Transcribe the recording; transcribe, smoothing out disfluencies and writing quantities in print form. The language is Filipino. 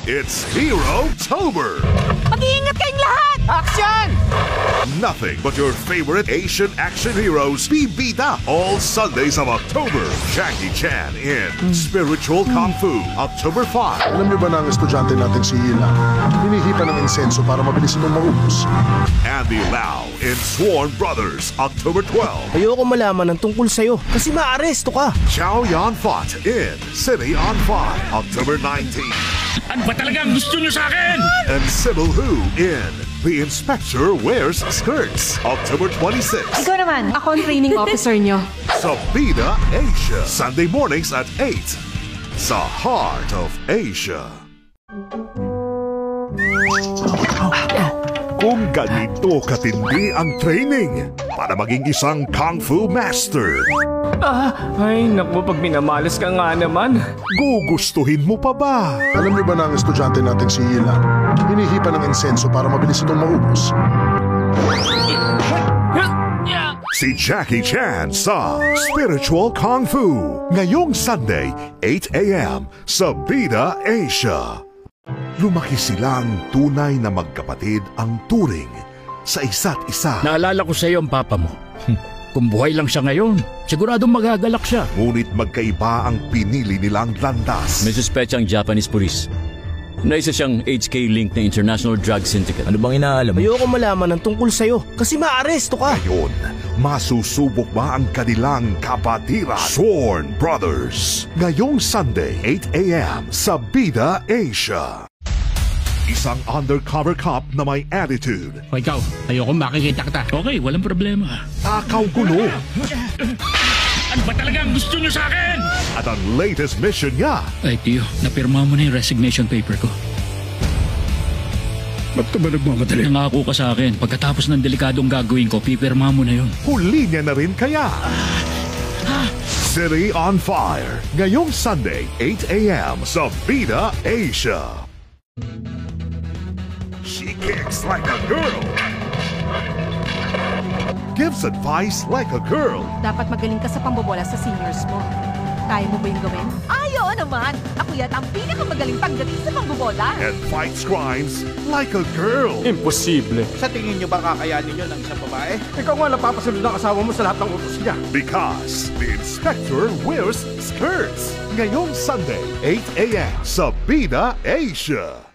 It's Hero-tober! Mag-iingat kayong lahat! Action! Nothing but your favorite Asian action heroes bibida all Sundays of October. Jackie Chan in Spiritual Kung Fu, October 5. Alam niyo ba na ang estudyante natin si Hila? Hinihipa ng insenso para mabilis itong maubos. Andy Lau in Sworn Brothers, October 12. Ayoko malaman ng tungkol sa'yo kasi maaresto ka. Chow Yun-fat in City on Fire, October 19. Ano ba talagang gusto nyo sa akin? And Sybil Hu in The Inspector Wears Skirts, October 26. Ikaw naman, ako ang training officer nyo. Sabida Asia, Sunday mornings at 8 sa Heart of Asia. Kung ganito katindi ang training para maging isang Kung Fu Master, Ay, naku, pag minamalas ka nga naman. gugustuhin mo pa ba? Alam niyo ba na ang estudyante natin si Hila? Hinihipa ng insenso para mabilis itong maubos. Si Jackie Chan sa Spiritual Kung Fu ngayong Sunday, 8 a.m. sa Bida Asia. Lumaki silang tunay na magkapatid ang turing sa isa't isa. Naalala ko sa iyo ang papa mo. Kung buhay lang siya ngayon, siguradong magagalak siya. Ngunit magkaiba ang pinili nilang landas. May suspetsang Japanese police na isa siyang HK link na International Drug Syndicate. Ano bang inaalam mo? Ayoko malaman ng tungkol sa'yo kasi maaresto ka. Ngayon, masusubok ba ang kanilang kapatiran? Sworn Brothers. Ngayong Sunday, 8 a.m. sa Bida Asia. Isang undercover cop na may attitude. O ikaw, ayoko makikita kita. Okay, walang problema. Takaw gulo. Ano ba talagang gusto nyo sa akin? At ang latest mission niya. Ay, Tio, napirma mo na yung resignation paper ko. Ba't ka ba nagmamadali? Nangako ka sa akin, pagkatapos ng delikadong gagawin ko, pipirma mo na yun. Huli niya na rin kaya. City on Fire. Ngayong Sunday, 8 a.m. sa Bida Asia. She kicks like a girl. Gives advice like a girl. Dapat magaling ka sa pambobola sa seniors mo. Kaya mo ba yung gawin? Ayaw naman! Ako yata ang pinakamagaling pagdating sa pambobola. And fights crimes like a girl. Imposible. Sa tingin niyo ba kakayanin niyo ng isang babae? Ikaw nga napapasunod ng asawa mo sa lahat ng utos niya. Because the inspector wears skirts. Ngayong Sunday, 8 a.m. sa Bida Asia.